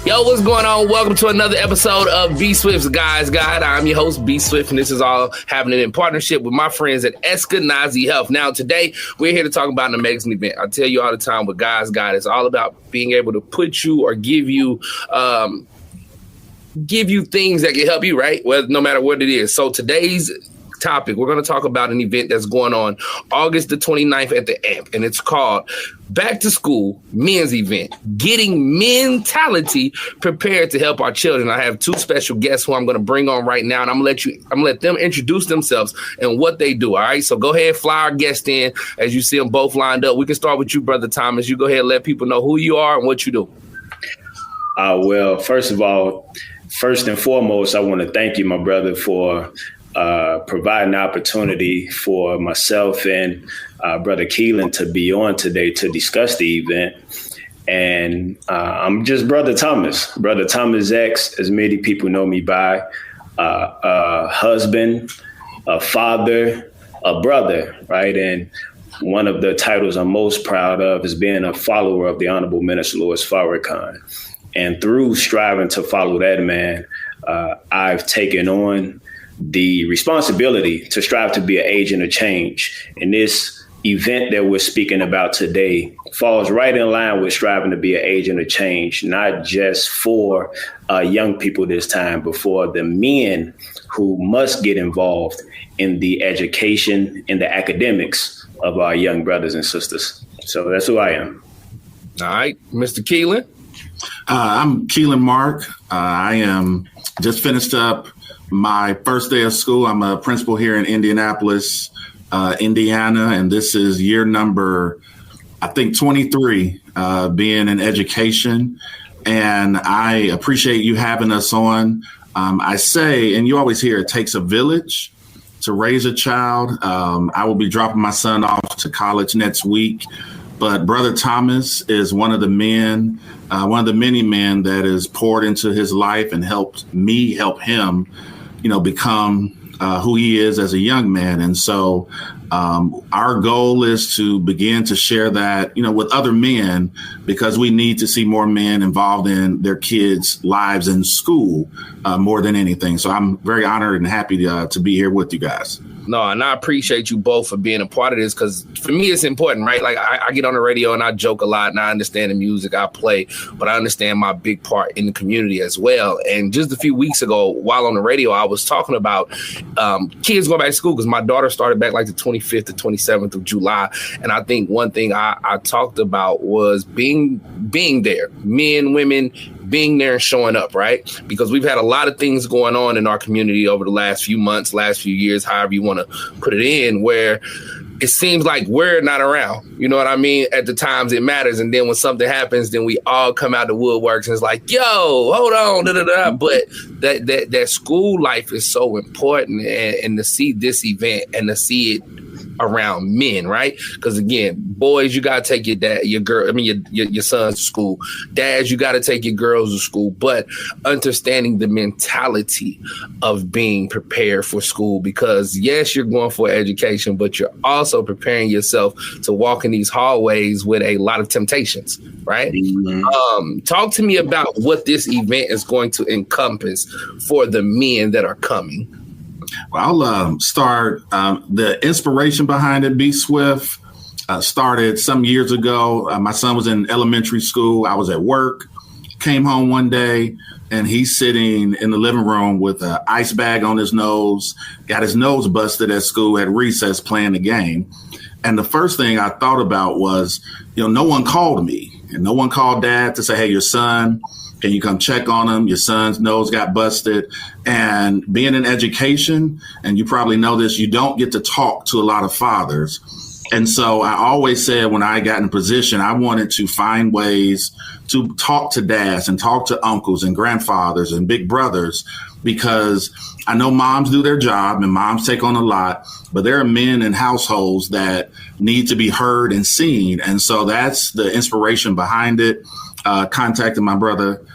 Yo, what's going on? Welcome to another episode of B Swift's Guys Guide. I'm your host, B Swift, and this is all happening in partnership with my friends at Eskenazi Health. Now, today, we're here to talk about an amazing event. I tell you all the time with Guys Guide, it's all about being able to put you or give you things that can help you, right? Well, no matter what it is. So today's topic, we're going to talk about an event that's going on August the 29th at the AMP, and it's called Back to School Men's Event, Getting Mentality Prepared to Help Our Children. I have two special guests who I'm going to bring on right now, and I'm going to let them introduce themselves and what they do. All right, so go ahead, fly our guest in as you see them both lined up. We can start with you, Brother Thomas. You go ahead and let people know who you are and what you do. Well, first of all, first and foremost, I want to thank you, my brother, for providing an opportunity for myself and Brother Kelin to be on today to discuss the event. And I'm just Brother Thomas X, as many people know me by, a husband, a father, a brother, right? And one of the titles I'm most proud of is being a follower of the Honorable Minister Louis Farrakhan. And through striving to follow that man, I've taken on the responsibility to strive to be an agent of change. And this event that we're speaking about today falls right in line with striving to be an agent of change, not just for young people this time, but for the men who must get involved in the education and the academics of our young brothers and sisters. So that's who I am. All right, Mr. Kelin. I'm Kelin Mark. I am just finished up my first day of school. I'm a principal here in Indianapolis, Indiana, and this is year number, I think, 23, being in education. And I appreciate you having us on. I say, and you always hear, it takes a village to raise a child. I will be dropping my son off to college next week. But Brother Thomas is one of the men, one of the many men that has poured into his life and helped me help him, become who he is as a young man. And so our goal is to begin to share that, with other men, because we need to see more men involved in their kids' lives in school more than anything. So I'm very honored and happy to be here with you guys. No, and I appreciate you both for being a part of this, because for me, it's important, right? Like I get on the radio and I joke a lot and I understand the music I play, but I understand my big part in the community as well. And just a few weeks ago, while on the radio, I was talking about kids going back to school, because my daughter started back like the 25th to 27th of July. And I think one thing I talked about was being there, men, women, being there and showing up, right? Because we've had a lot of things going on in our community over the last few months, last few years, however you want to put it in, where it seems like we're not around. You know what I mean? At the times it matters. And then when something happens, then we all come out the woodworks and it's like, yo, hold on, da-da-da. But that school life is so important, and to see this event and to see it around men, right? Because again, boys, you gotta take your sons to school. Dads, you gotta take your girls to school. But understanding the mentality of being prepared for school, because yes, you're going for education, but you're also preparing yourself to walk in these hallways with a lot of temptations, right? Mm-hmm. Talk to me about what this event is going to encompass for the men that are coming. Well, I'll start. The inspiration behind it, B Swift, started some years ago. My son was in elementary school. I was at work, came home one day, and he's sitting in the living room with an ice bag on his nose, got his nose busted at school at recess playing the game. And the first thing I thought about was, no one called me, and no one called dad to say, hey, your son, can you come check on him? Your son's nose got busted. And being in education, and you probably know this, you don't get to talk to a lot of fathers. And so I always said when I got in position, I wanted to find ways to talk to dads and talk to uncles and grandfathers and big brothers, because I know moms do their job and moms take on a lot, but there are men in households that need to be heard and seen. And so that's the inspiration behind it. Contacted my brother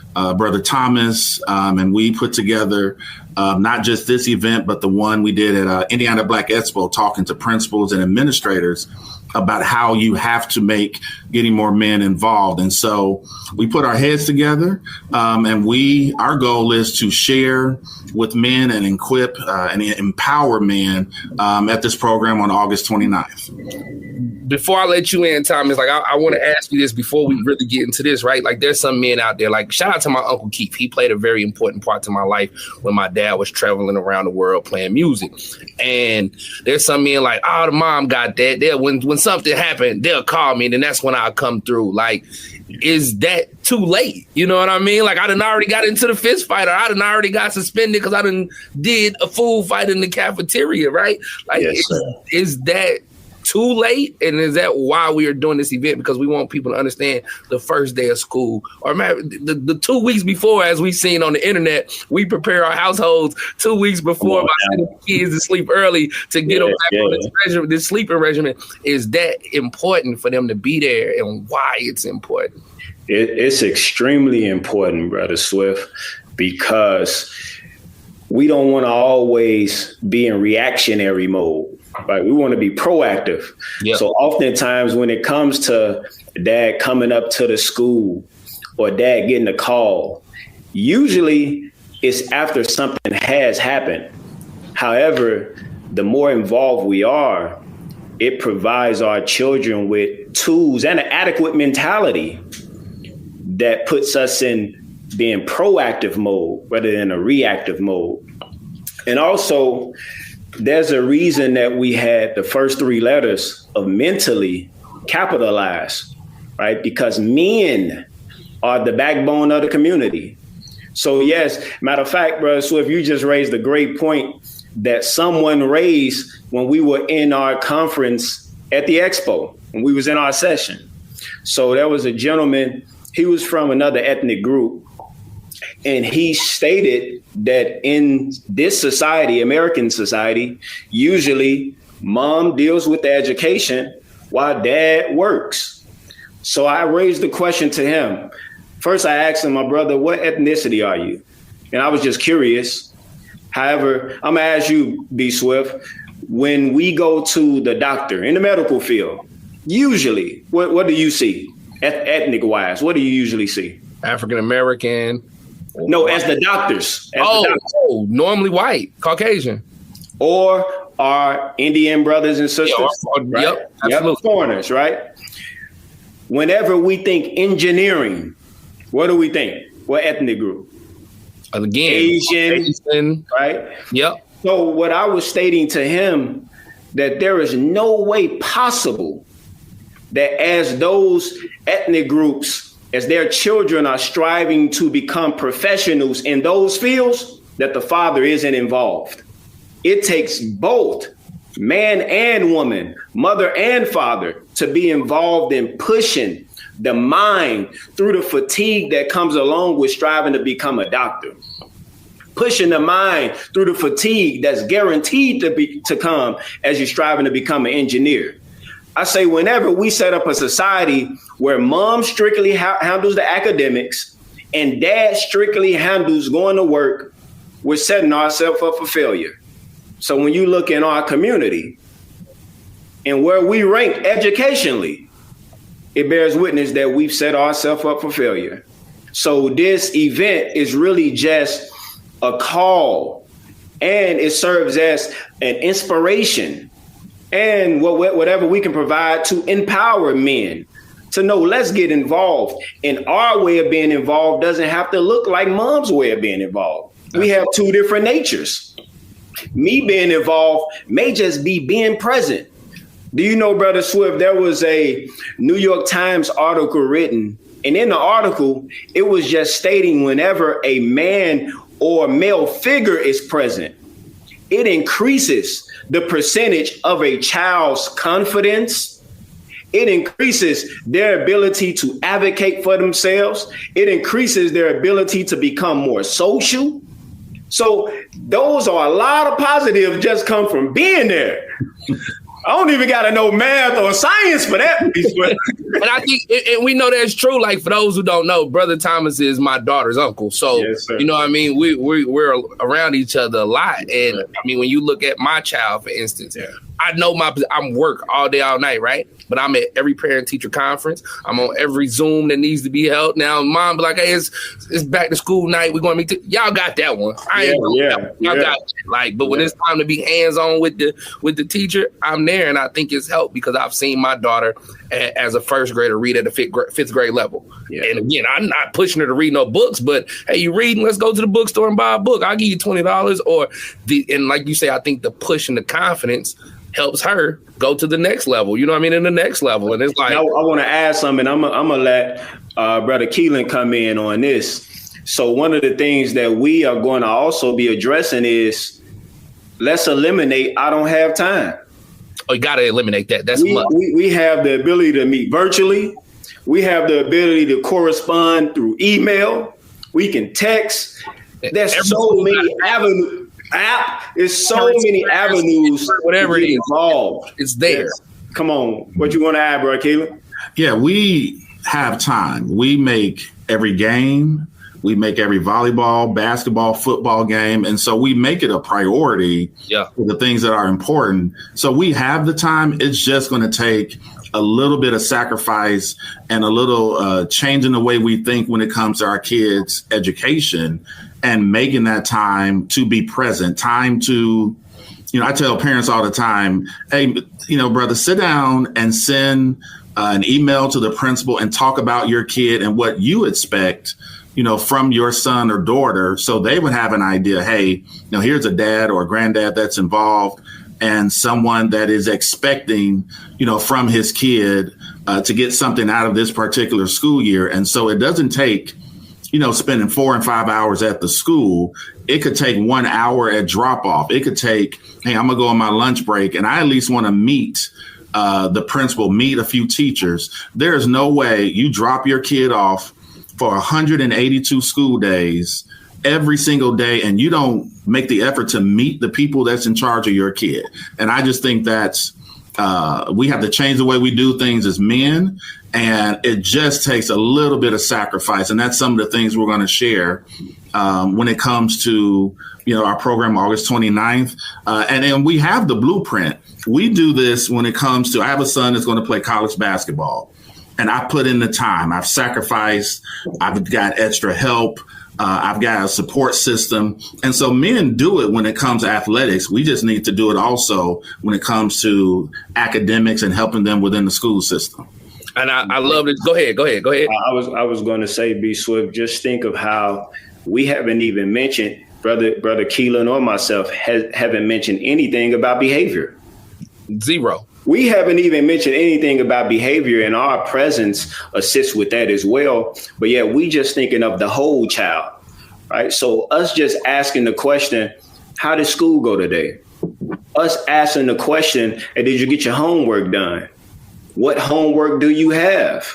Thomas, and we put together not just this event, but the one we did at Indiana Black Expo, talking to principals and administrators about how you have to make getting more men involved. And so we put our heads together, and our goal is to share with men and equip and empower men at this program on August 29th. Before I let you in, Thomas, like I want to ask you this before we really get into this, right? Like there's some men out there, like shout out to my Uncle Keith. He played a very important part to my life when my dad was traveling around the world playing music. And there's some men like, oh, the mom got that. When something happened, they'll call me, and then that's when I'll come through. Like, is that too late? You know what I mean? Like I done already got into the fist fight, or I done already got suspended because I done did a food fight in the cafeteria, right? Like, yes, is that too late? And is that why we are doing this event? Because we want people to understand the first day of school, or the 2 weeks before, as we've seen on the internet, we prepare our households 2 weeks before by sending the kids to sleep early to get them back on this sleeping regimen. Is that important for them to be there, and why it's important? It's extremely important, Brother Swift, because we don't want to always be in reactionary mode. Right, we want to be proactive. Yep. So oftentimes when it comes to dad coming up to the school or dad getting a call, usually it's after something has happened. However, the more involved we are, it provides our children with tools and an adequate mentality that puts us in being proactive mode rather than a reactive mode. And also, there's a reason that we had the first three letters of mentally capitalized, right? Because men are the backbone of the community. So yes, matter of fact, Brother Swift, you just raised a great point that someone raised when we were in our conference at the expo, when we was in our session. So there was a gentleman, he was from another ethnic group, and he stated that in this society, American society, usually mom deals with the education while dad works. So I raised the question to him. First, I asked him, my brother, what ethnicity are you? And I was just curious. However, I'm going to ask you, B. Swift, when we go to the doctor in the medical field, usually, what do you see ethnic-wise? What do you usually see? African-American. No, as the doctors. Normally white, Caucasian. Or our Indian brothers and sisters. Right? Yep, absolutely. Yep, foreigners, right? Whenever we think engineering, what do we think? What ethnic group? Again, Asian, right? Yep. So what I was stating to him, that there is no way possible that as those ethnic groups, as their children are striving to become professionals in those fields, that the father isn't involved. It takes both man and woman, mother and father, to be involved in pushing the mind through the fatigue that comes along with striving to become a doctor. Pushing the mind through the fatigue that's guaranteed to come as you're striving to become an engineer. I say whenever we set up a society where mom strictly handles the academics and dad strictly handles going to work, we're setting ourselves up for failure. So when you look in our community and where we rank educationally, it bears witness that we've set ourselves up for failure. So this event is really just a call, and it serves as an inspiration and whatever we can provide to empower men to know, let's get involved. And our way of being involved doesn't have to look like mom's way of being involved. We have two different natures. Me being involved may just be being present. Do you know, Brother Swift, there was a New York Times article written, and in the article, it was just stating whenever a man or male figure is present, it increases the percentage of a child's confidence. It increases their ability to advocate for themselves. It increases their ability to become more social. So those are a lot of positives just come from being there. I don't even got to know math or science for that. And I think, and we know that's true. Like, for those who don't know, Brother Thomas is my daughter's uncle. So, yes, you know what I mean? We're around each other a lot. And I mean, when you look at my child, for instance, I know I'm work all day, all night, right? But I'm at every parent teacher conference. I'm on every Zoom that needs to be held. Now, mom be like, hey, it's back to school night. We're going to meet. Y'all got that one. I ain't Y'all got it. Like, but when it's time to be hands-on with the teacher, I'm there. And I think it's helped because I've seen my daughter as a first grader read at the fifth grade level. Yeah. And again, I'm not pushing her to read no books, but hey, you reading? Let's go to the bookstore and buy a book. I'll give you $20. And like you say, I think the push and the confidence helps her go to the next level. You know what I mean? In the next level. And it's like, now, I want to add something. I'm gonna let Brother Kelin come in on this. So one of the things that we are going to also be addressing is let's eliminate I don't have time. Oh, you got to eliminate that. That's we have the ability to meet virtually. We have the ability to correspond through email. We can text. There's so many avenues. There's so many avenues. Whatever it is, involved. It's there. Yes. Come on. What you want to add, bro, Kelin? Yeah, we have time. We make every game. We make every volleyball, basketball, football game. And so we make it a priority for the things that are important. So we have the time. It's just going to take a little bit of sacrifice and a little change in the way we think when it comes to our kids' education and making that time to be present, time to, I tell parents all the time, hey, brother, sit down and send an email to the principal and talk about your kid and what you expect from your son or daughter, so they would have an idea, hey, here's a dad or a granddad that's involved and someone that is expecting, from his kid to get something out of this particular school year. And so it doesn't take, spending 4 and 5 hours at the school. It could take 1 hour at drop off. It could take, hey, I'm going to go on my lunch break and I at least want to meet the principal, meet a few teachers. There's no way you drop your kid off for 182 school days every single day, and you don't make the effort to meet the people that's in charge of your kid. And I just think that's we have to change the way we do things as men, and it just takes a little bit of sacrifice. And that's some of the things we're going to share when it comes to our program August 29th. And then we have the blueprint. We do this when it comes to, I have a son that's going to play college basketball. And I put in the time. I've sacrificed. I've got extra help. I've got a support system. And so men do it when it comes to athletics. We just need to do it also when it comes to academics and helping them within the school system. And I love it. Go ahead. I was going to say, B Swift, just think of how we haven't even mentioned, brother Kelin or myself haven't mentioned anything about behavior. Zero. We haven't even mentioned anything about behavior, and our presence assists with that as well. But yeah, we just thinking of the whole child, right? So us just asking the question, how did school go today? Us asking the question, hey, did you get your homework done? What homework do you have?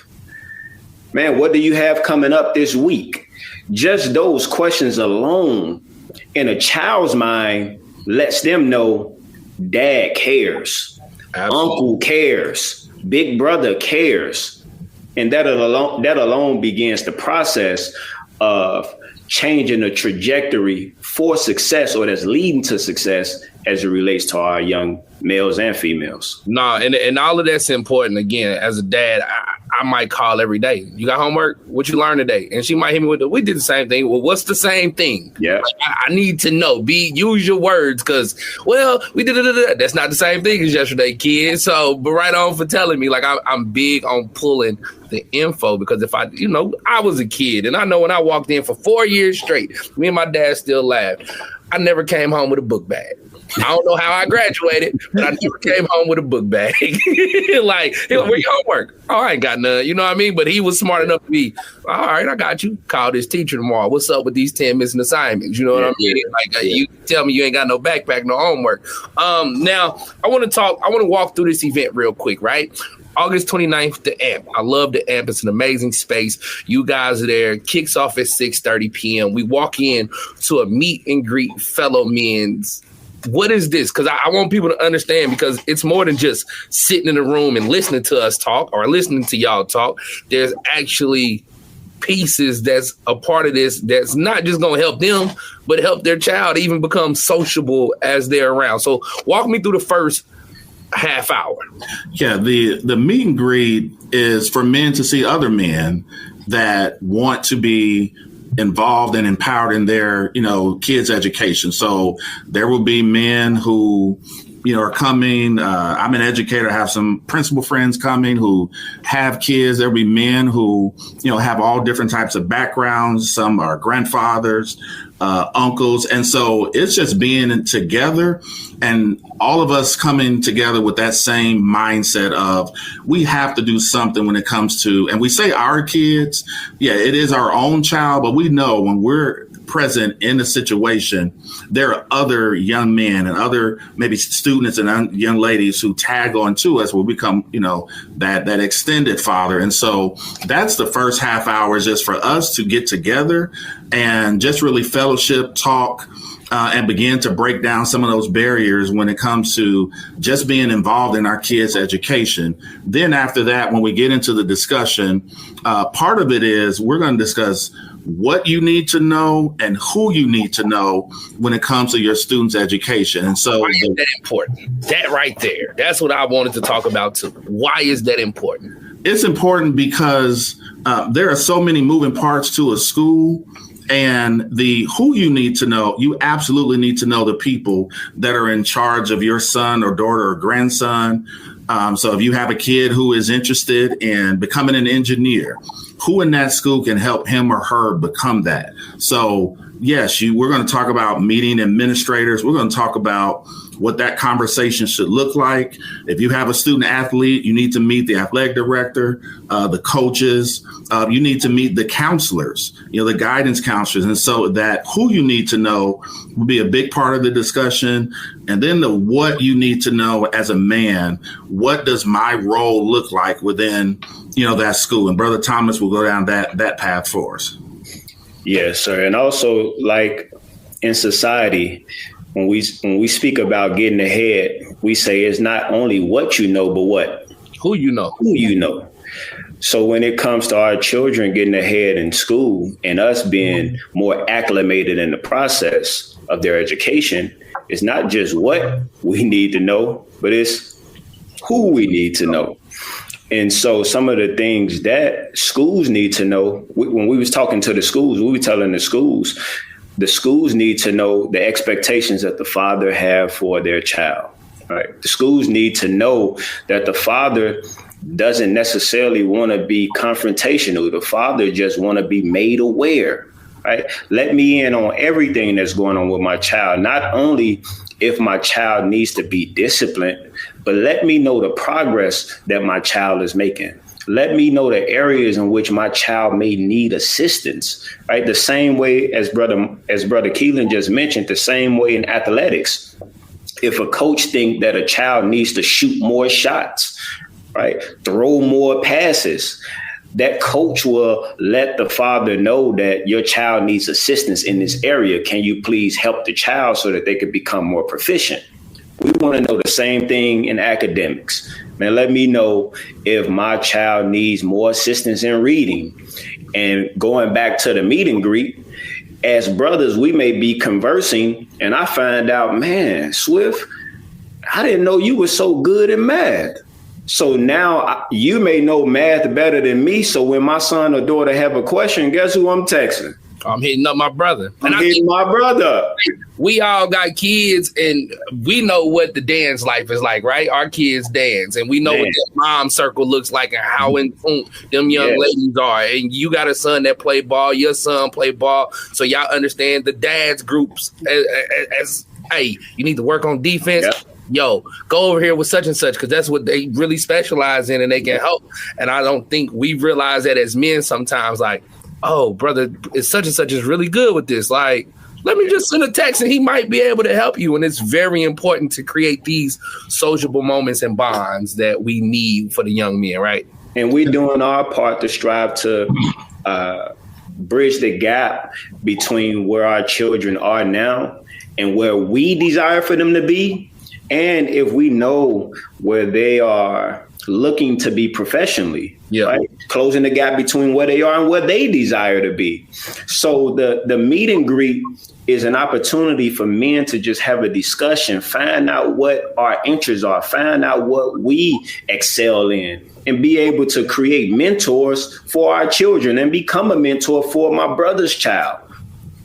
Man, what do you have coming up this week? Just those questions alone in a child's mind lets them know dad cares. Absolutely. Uncle cares, big brother cares. And that alone begins the process of changing the trajectory for success, or that's leading to success as it relates to our young males and females. No, and all of that's important. Again, as a dad, I might call every day. You got homework? What you learned today? And she might hit me with we did the same thing. Well, what's the same thing? Yeah. Like, I need to know. Use your words, because, we did it. That's not the same thing as yesterday, kid. So, but right on for telling me. Like, I'm big on pulling the info, because if I was a kid, and I know when I walked in for 4 years straight, me and my dad still laughed. I never came home with a book bag. I don't know how I graduated, but I never came home with a book bag. Like, where your homework? Oh, I ain't got none. You know what I mean? But he was smart enough to be, all right, I got you. Call this teacher tomorrow. What's up with these 10 missing assignments? You know what I mean? Like, you tell me you ain't got no backpack, no homework. Now, I want to walk through this event real quick, right? August 29th, the AMP. I love the AMP. It's an amazing space. You guys are there. Kicks off at 6:30 p.m. We walk in to a meet and greet fellow men's. What is this? Because I want people to understand, because it's more than just sitting in a room and listening to us talk or listening to y'all talk. There's actually pieces that's a part of this that's not just going to help them, but help their child even become sociable as they're around. So walk me through the first half hour? Yeah, the meet and greet is for men to see other men that want to be involved and empowered in their, kids' education. So there will be men who, are coming. I'm an educator. I have some principal friends coming who have kids. There'll be men who, have all different types of backgrounds. Some are grandfathers, uncles. And so it's just being together and all of us coming together with that same mindset of we have to do something when it comes to, and we say our kids, yeah, it is our own child, but we know when we're present in a situation, there are other young men and other maybe students and young ladies who tag on to us will become, that extended father. And so that's the first half hour is just for us to get together and just really fellowship, talk, and begin to break down some of those barriers when it comes to just being involved in our kids' education. Then after that, when we get into the discussion, part of it is we're going to discuss what you need to know and who you need to know when it comes to your students' education. And so why is that important? That right there. That's what I wanted to talk about too. Why is that important? It's important because there are so many moving parts to a school. And the who you need to know, you absolutely need to know the people that are in charge of your son or daughter or grandson. So if you have a kid who is interested in becoming an engineer, who in that school can help him or her become that? So yes, we're going to talk about meeting administrators. We're going to talk about what that conversation should look like. If you have a student athlete, you need to meet the athletic director, the coaches. You need to meet the counselors, the guidance counselors. And so that who you need to know will be a big part of the discussion. And then the what you need to know as a man, what does my role look like within, that school? And Brother Thomas will go down that path for us. Yes, sir. And also, like in society, when we speak about getting ahead, we say it's not only what you know, but what? Who you know. Who you know. So when it comes to our children getting ahead in school and us being more acclimated in the process of their education, it's not just what we need to know, but it's who we need to know. And so some of the things that schools need to know, when we was talking to the schools, we were telling the schools need to know the expectations that the father have for their child. Right? The schools need to know that the father doesn't necessarily want to be confrontational. The father just want to be made aware. Right? Let me in on everything that's going on with my child. Not only if my child needs to be disciplined, but let me know the progress that my child is making. Let me know the areas in which my child may need assistance, right? The same way as brother Kelin just mentioned, the same way in athletics. If a coach thinks that a child needs to shoot more shots, right? Throw more passes, that coach will let the father know that your child needs assistance in this area. Can you please help the child so that they could become more proficient? We want to know the same thing in academics. Man, let me know if my child needs more assistance in reading. And going back to the meet and greet, as brothers, we may be conversing and I find out, man, Swift, I didn't know you were so good in math. So now you may know math better than me. So when my son or daughter have a question, guess who I'm texting? I'm hitting up my brother. We all got kids and we know what the dance life is like, right? Our kids dance and we know what their mom circle looks like and how in tune them young ladies are. And you got a son that play ball, your son play ball. So y'all understand the dads groups as hey, you need to work on defense. Yep. Yo, go over here with such and such because that's what they really specialize in and they can help. And I don't think we realize that as men sometimes, like, oh, brother, it's such and such is really good with this. Like, let me just send a text and he might be able to help you. And it's very important to create these sociable moments and bonds that we need for the young men, right? And we're doing our part to strive to bridge the gap between where our children are now and where we desire for them to be. And if we know where they are looking to be professionally, yeah, right? Closing the gap between where they are and where they desire to be. So the meet and greet is an opportunity for men to just have a discussion, find out what our interests are, find out what we excel in, and be able to create mentors for our children and become a mentor for my brother's child,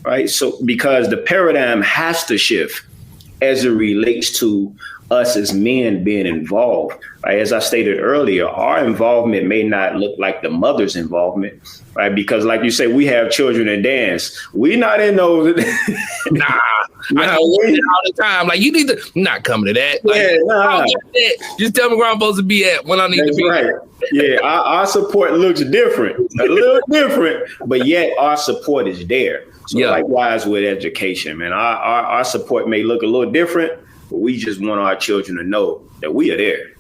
right? So because the paradigm has to shift as it relates to us as men being involved. Right? As I stated earlier, our involvement may not look like the mother's involvement, right? Because like you say, we have children that dance. We not in those. Nah, I tell you all the time. Like, you need to not coming to that. Like, Yeah, nah. Just tell me where I'm supposed to be at when I need to be. Right. Yeah, our support looks different, a little different, but yet our support is there. So likewise with education, man, our support may look a little different, but we just want our children to know that we are there.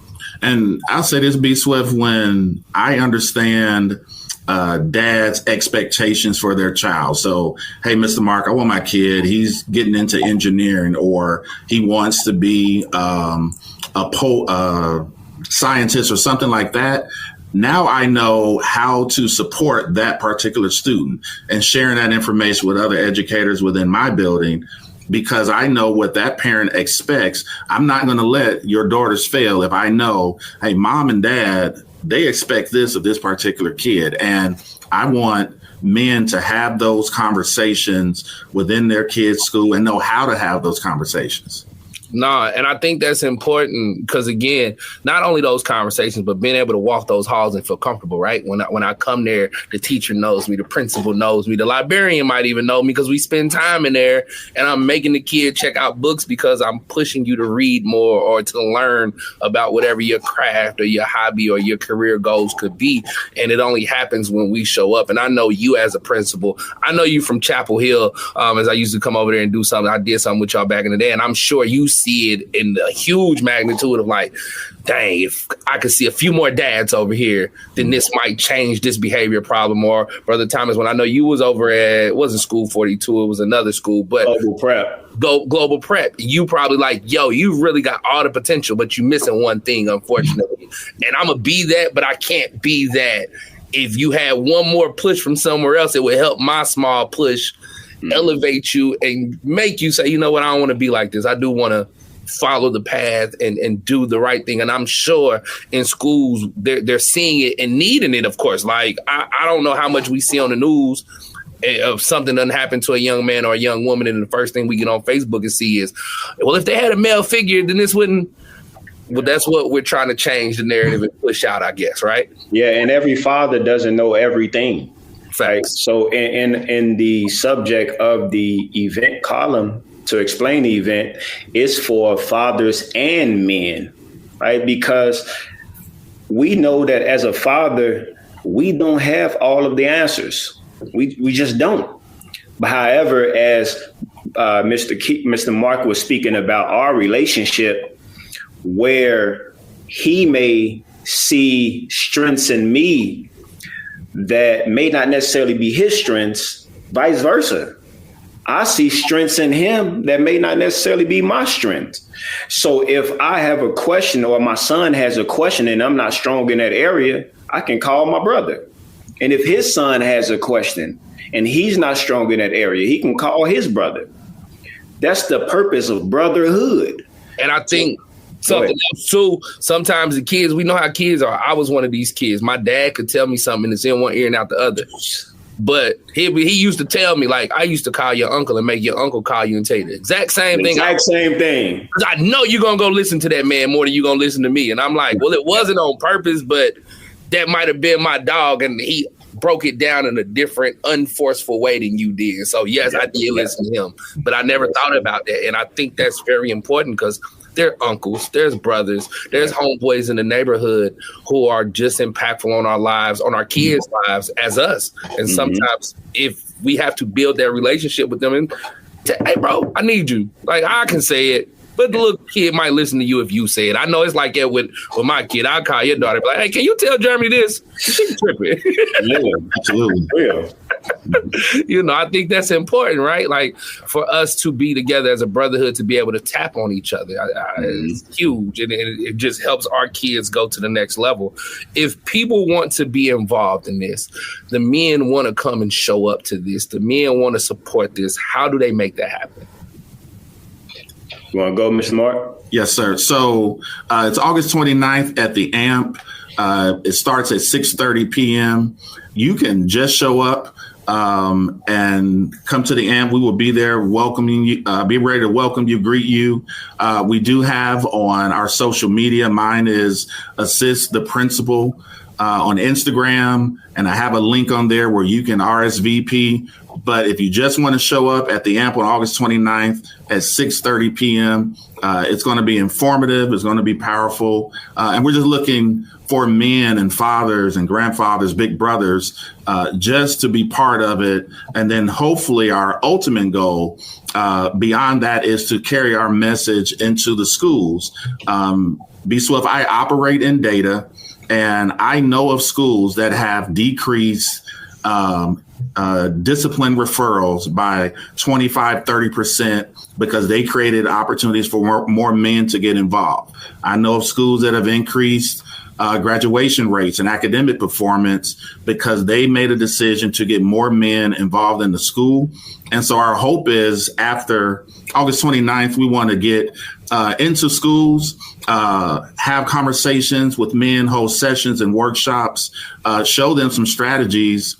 And I'll say this, B Swift, when I understand dad's expectations for their child. So, hey, Mr. Mark, I want my kid, he's getting into engineering, or he wants to be a scientist or something like that. Now I know how to support that particular student and sharing that information with other educators within my building, because I know what that parent expects. I'm not going to let your daughters fail if I know, hey, mom and dad, they expect this of this particular kid. And I want men to have those conversations within their kids' school and know how to have those conversations. Nah, and I think that's important because, again, not only those conversations, but being able to walk those halls and feel comfortable, right? When I come there, the teacher knows me, the principal knows me, the librarian might even know me because we spend time in there, and I'm making the kid check out books because I'm pushing you to read more or to learn about whatever your craft or your hobby or your career goals could be. And it only happens when we show up. And I know you as a principal. I know you from Chapel Hill, as I used to come over there and do something. I did something with y'all back in the day, and I'm sure you see it in the huge magnitude of like, dang, if I could see a few more dads over here, then this might change this behavior problem. Or Brother Thomas, when I know you was over at, it wasn't School 42, it was another school, but Global Prep. You probably like, yo, you really got all the potential, but you missing one thing, unfortunately. And I'm gonna be that, but I can't be that. If you had one more push from somewhere else, it would help my small push elevate you and make you say, you know what, I don't want to be like this. I do want to follow the path and do the right thing. And I'm sure in schools, they're seeing it and needing it, of course. Like, I don't know how much we see on the news of something doesn't happen to a young man or a young woman, and the first thing we get on Facebook and see is, well, if they had a male figure, then this wouldn't. Well, that's what we're trying to change the narrative and push out, I guess, right? Yeah, and every father doesn't know everything. Right. So in the subject of the event column, to explain the event, is for fathers and men, right? Because we know that as a father, we don't have all of the answers. We just don't. But however, as Mr. Mark was speaking about our relationship, where he may see strengths in me that may not necessarily be his strengths, vice versa. I see strengths in him that may not necessarily be my strength. So if I have a question or my son has a question and I'm not strong in that area, I can call my brother. And if his son has a question and he's not strong in that area, he can call his brother. That's the purpose of brotherhood. And I think something else too, sometimes the kids, we know how kids are. I was one of these kids. My dad could tell me something and it's in one ear and out the other. But he used to tell me, like, I used to call your uncle and make your uncle call you and tell you the exact same thing. Same thing. I know you're going to go listen to that man more than you're going to listen to me. And I'm like, well, it wasn't on purpose, but that might have been my dog. And he broke it down in a different, unforceful way than you did. So, yes, I did listen to him. But I never thought about that. And I think that's very important because there are uncles, there's brothers, there's homeboys in the neighborhood who are just impactful on our lives, on our kids' lives as us. And sometimes if we have to build that relationship with them and say, hey, bro, I need you. Like, I can say it. But the little kid might listen to you if you say it. I know it's like that with my kid. I'll call your daughter, be like, hey, can you tell Jeremy this? She's tripping. Yeah, absolutely. Yeah. I think that's important, right? Like for us to be together as a brotherhood, to be able to tap on each other. It's huge. And it just helps our kids go to the next level. If people want to be involved in this, the men want to come and show up to this, the men want to support this, how do they make that happen? You want to go, Mr. Mark? Yes, sir. So it's August 29th at the AMP. It starts at 6:30 p.m. You can just show up and come to the AMP. We will be there welcoming you, be ready to welcome you, greet you. We do have on our social media, mine is Assist the Principal on Instagram, and I have a link on there where you can RSVP. But if you just want to show up at the AMP on August 29th at 6:30 p.m., it's going to be informative. It's going to be powerful. And we're just looking for men and fathers and grandfathers, big brothers, just to be part of it. And then hopefully our ultimate goal beyond that is to carry our message into the schools. Be Swift, I operate in data, and I know of schools that have decreased discipline referrals by 25, 30% because they created opportunities for more men to get involved. I know of schools that have increased graduation rates and academic performance because they made a decision to get more men involved in the school. And so our hope is after August 29th, we want to get into schools, have conversations with men, hold sessions and workshops, show them some strategies,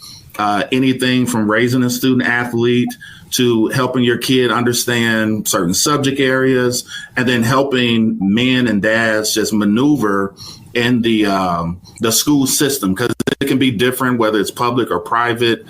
anything from raising a student athlete to helping your kid understand certain subject areas, and then helping men and dads just maneuver in the school system, because it can be different, whether it's public or private,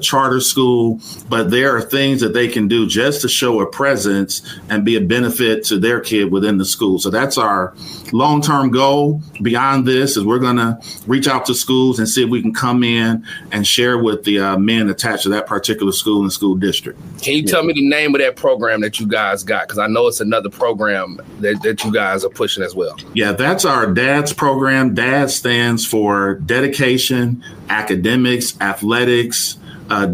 charter school, but there are things that they can do just to show a presence and be a benefit to their kid within the school. So that's our long-term goal. Beyond this is we're going to reach out to schools and see if we can come in and share with the men attached to that particular school and school district. Can you tell me the name of that program that you guys got? Because I know it's another program that you guys are pushing as well. Yeah, that's our DADS program. DADS stands for Dedication, Academics, Athletics,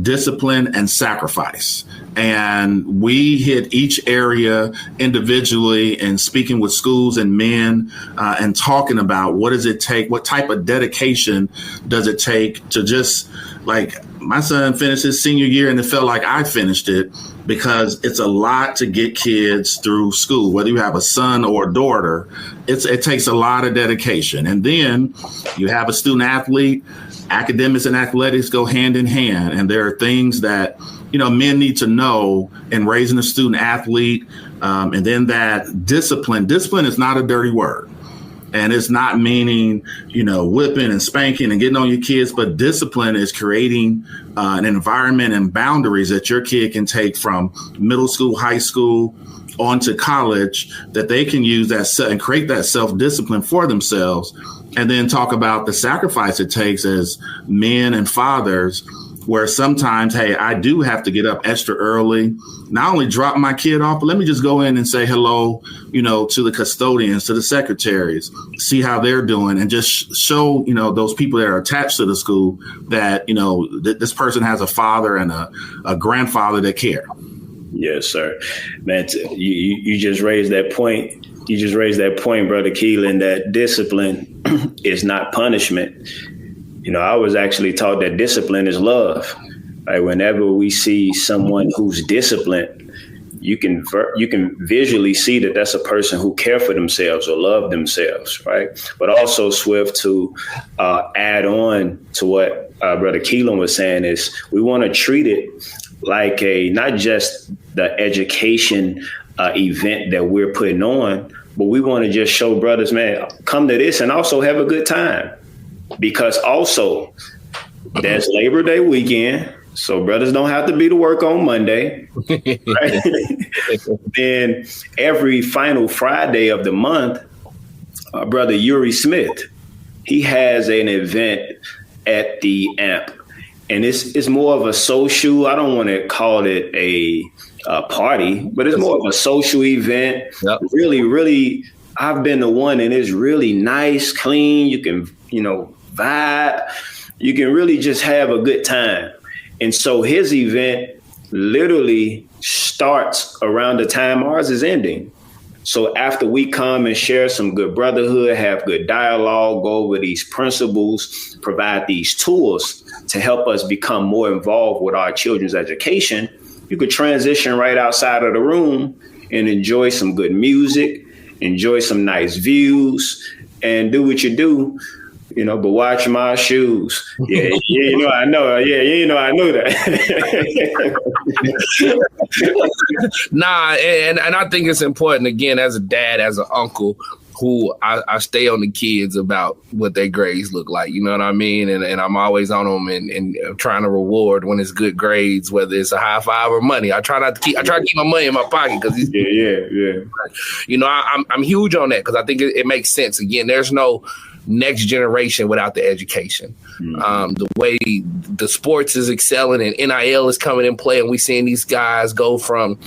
Discipline, and Sacrifice. And we hit each area individually and speaking with schools and men and talking about what does it take, what type of dedication does it take to just, like, my son finished his senior year and it felt like I finished it, because it's a lot to get kids through school, whether you have a son or a daughter. It takes a lot of dedication. And then you have a student athlete. Academics and athletics go hand in hand. And there are things that, men need to know in raising a student athlete. And then that discipline is not a dirty word. And it's not meaning, whipping and spanking and getting on your kids, but discipline is creating an environment and boundaries that your kid can take from middle school, high school, on to college, that they can use that and create that self-discipline for themselves. And then talk about the sacrifice it takes as men and fathers, where sometimes, hey, I do have to get up extra early, not only drop my kid off, but let me just go in and say hello, to the custodians, to the secretaries, see how they're doing, and just show, those people that are attached to the school that, this person has a father and a grandfather that care. Yes, sir. Man, you just raised that point. You just raised that point, Brother Kelin, that discipline is not punishment. I was actually taught that discipline is love. Right? Whenever we see someone who's disciplined, you can visually see that that's a person who care for themselves or love themselves, right? But also, Swift, to add on to what Brother Kelin was saying, is we want to treat it like not just the education event that we're putting on, but we want to just show brothers, man, come to this and also have a good time. Because also there's Labor Day weekend, so brothers don't have to be to work on Monday. Right? Then every final Friday of the month, Brother Uri Smith, he has an event at the AMP. and it's more of a social. I don't want to call it a party, but it's more of a social event. Yep. Really, really, I've been the one, and it's really nice, clean. You can, vibe. You can really just have a good time. And so his event literally starts around the time ours is ending. So after we come and share some good brotherhood, have good dialogue, go over these principles, provide these tools to help us become more involved with our children's education, you could transition right outside of the room and enjoy some good music, enjoy some nice views, and do what you do. But watch my shoes. Yeah, I know. Yeah, I knew that. Nah, and I think it's important, again, as a dad, as an uncle, who I stay on the kids about what their grades look like. You know what I mean? And I'm always on them and trying to reward when it's good grades, whether it's a high five or money. I try to keep my money in my pocket because I'm huge on that because I think it makes sense. Again, there's no next generation without the education. The way the sports is excelling and NIL is coming in play, and we seeing these guys go from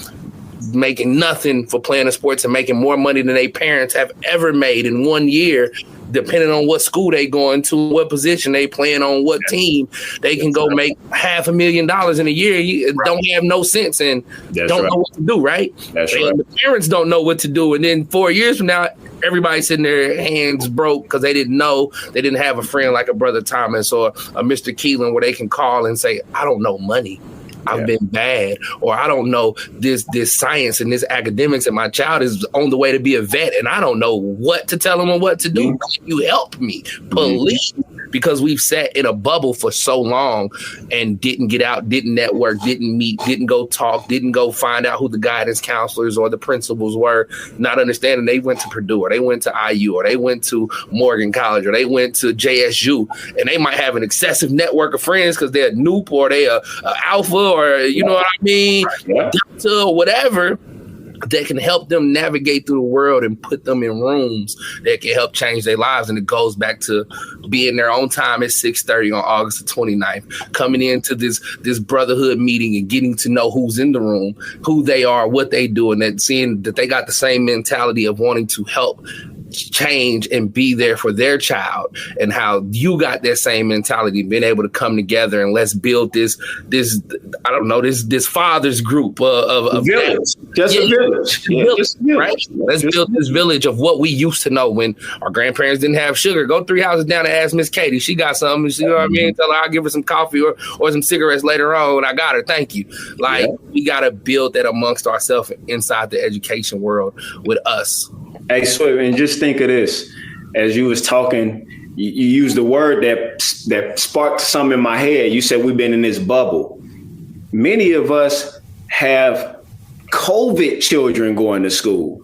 making nothing for playing the sports and making more money than their parents have ever made in 1 year, depending on what school they going to, what position they playing on, what team. They can go make $500,000 in a year. You don't have no sense and don't know what to do, right? That's right. The parents don't know what to do. And then 4 years from now, everybody's sitting there hands broke because they didn't know. They didn't have a friend like a Brother Thomas or a Mr. Kelin where they can call and say, I don't know money. I've been bad, or I don't know this science and this academics, and my child is on the way to be a vet, and I don't know what to tell them or what to do. Can you help me, please? Because we've sat in a bubble for so long and didn't get out, didn't network, didn't meet, didn't go talk, didn't go find out who the guidance counselors or the principals were, not understanding they went to Purdue or they went to IU or they went to Morgan College or they went to JSU, and they might have an excessive network of friends because they're Noop or they're Alpha or, you know what I mean, Delta or whatever, that can help them navigate through the world and put them in rooms that can help change their lives. And it goes back to being there on time at 6:30 on August the 29th, coming into this brotherhood meeting and getting to know who's in the room, who they are, what they do, and that seeing that they got the same mentality of wanting to help change and be there for their child, and how you got that same mentality, being able to come together and let's build this I don't know, this father's group of village. Just a village. Right? Let's build this village of what we used to know when our grandparents didn't have sugar. Go 3 houses down and ask Miss Katie. She got something. You know what I mean? Tell her I'll give her some coffee or some cigarettes later on when I got her. Thank you. We got to build that amongst ourselves inside the education world with us. Hey, Swift, and just think of this. As you was talking, you used the word that sparked something in my head. You said we've been in this bubble. Many of us have COVID children going to school.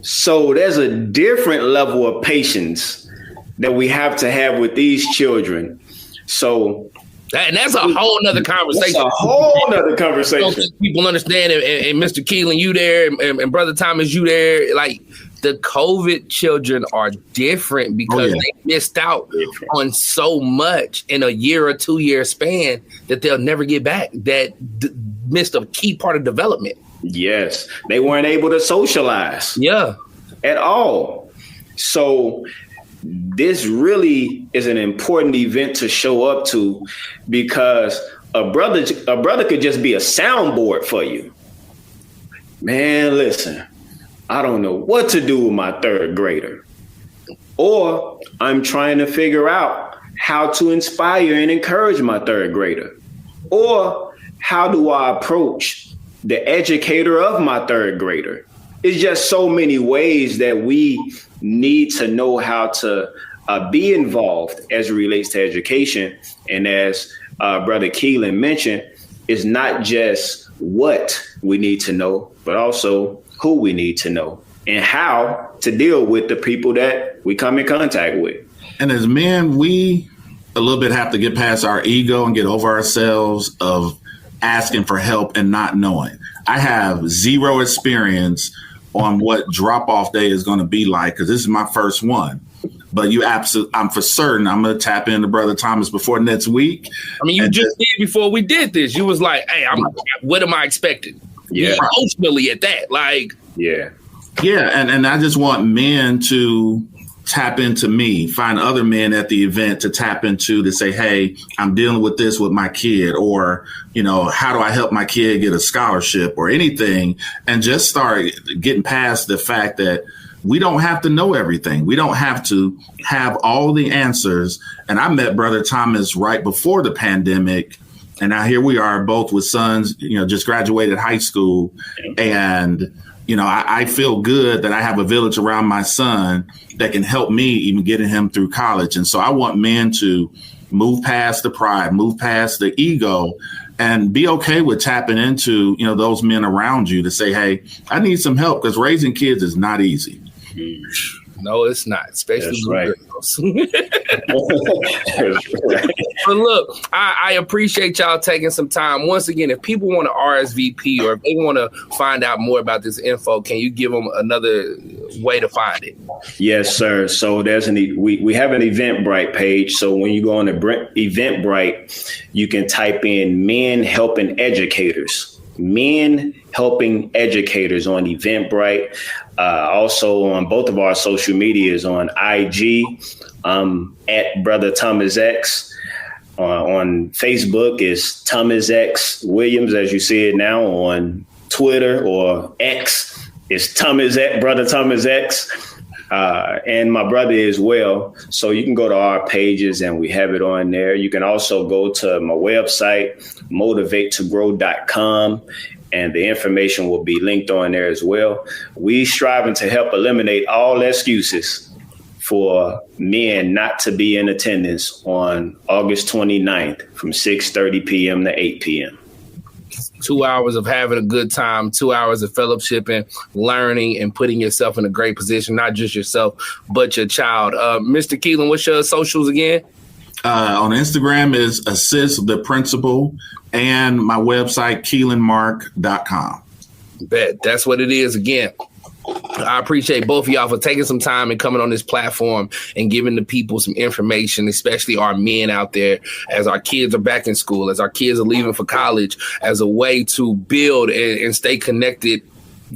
So there's a different level of patience that we have to have with these children. So and that's a whole nother conversation. That's a whole nother conversation. People understand, and Mr. Kelin, you there, and Brother Thomas, you there. Like, the COVID children are different because they missed out on so much in a year or 2 year span that they'll never get back. That missed a key part of development. Yes, they weren't able to socialize. At all. So this really is an important event to show up to, because a brother could just be a soundboard for you. Man, listen, I don't know what to do with my third grader. Or I'm trying to figure out how to inspire and encourage my third grader. Or how do I approach the educator of my third grader? It's just so many ways that we need to know how to be involved as it relates to education. And as Brother Kelin mentioned, it's not just what we need to know, but also who we need to know and how to deal with the people that we come in contact with. And as men, we a little bit have to get past our ego and get over ourselves of asking for help and not knowing. I have zero experience on what drop-off day is going to be like, because this is my first one. But I'm for certain I'm going to tap into Brother Thomas before next week. I mean, you just did before we did this. You was like, hey, what am I expecting? Yeah. Ultimately at that. Like, yeah. Yeah. And I just want men to tap into me, find other men at the event to tap into, to say, hey, I'm dealing with this with my kid, or, how do I help my kid get a scholarship or anything? And just start getting past the fact that we don't have to know everything. We don't have to have all the answers. And I met Brother Thomas right before the pandemic. And now here we are, both with sons, just graduated high school. And, I feel good that I have a village around my son that can help me even getting him through college. And so I want men to move past the pride, move past the ego, and be okay with tapping into, those men around you to say, hey, I need some help, because raising kids is not easy. No, it's not, especially That's right. girls. But look, I appreciate y'all taking some time. Once again, if people want to RSVP or if they want to find out more about this info, can you give them another way to find it? Yes, sir. So there's we have an Eventbrite page. So when you go on the Eventbrite, you can type in Men Helping Educators. Men Helping Educators on Eventbrite. Also on both of our social medias, on IG, at Brother Thomas X. On Facebook is Thomas X Williams, as you see it now. On Twitter or X, it's Brother Thomas X. And my brother as well. So you can go to our pages and we have it on there. You can also go to my website, motivatetogrow.com. And the information will be linked on there as well. We striving to help eliminate all excuses for men not to be in attendance on August 29th from 6:30 p.m. to 8 p.m. 2 hours of having a good time, 2 hours of fellowshipping, learning, and putting yourself in a great position, not just yourself, but your child. Mr. Kelin, what's your socials again? On Instagram is Assist the Principal, and my website, KelinMark.com. Bet. That's what it is. Again, I appreciate both of y'all for taking some time and coming on this platform and giving the people some information, especially our men out there, as our kids are back in school, as our kids are leaving for college, as a way to build and stay connected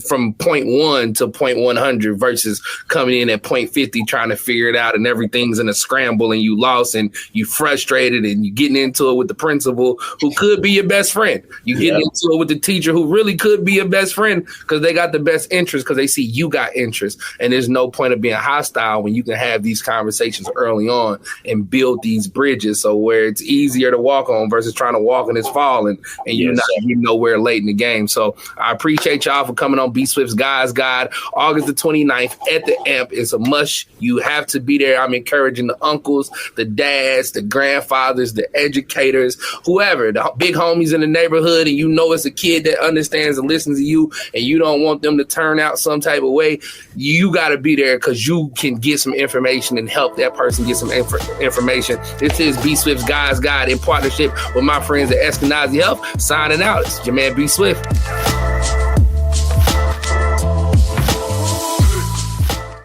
from point 1 to point 100 versus coming in at point 50 trying to figure it out, and everything's in a scramble and you lost and you frustrated and you getting into it with the principal who could be your best friend. You getting into it with the teacher who really could be your best friend because they got the best interest, because they see you got interest. And there's no point of being hostile when you can have these conversations early on and build these bridges, so where it's easier to walk on versus trying to walk and it's falling and you're nowhere late in the game. So I appreciate y'all for coming on B Swift's Guys Guide, August the 29th at the AMP. It's a must. You have to be there. I'm encouraging the uncles, the dads, the grandfathers, the educators, whoever, the big homies in the neighborhood, and it's a kid that understands and listens to you, and you don't want them to turn out some type of way. You got to be there because you can get some information and help that person get some information. This is B Swift's Guys Guide in partnership with my friends at Eskenazi Health. Signing out. It's your man B Swift.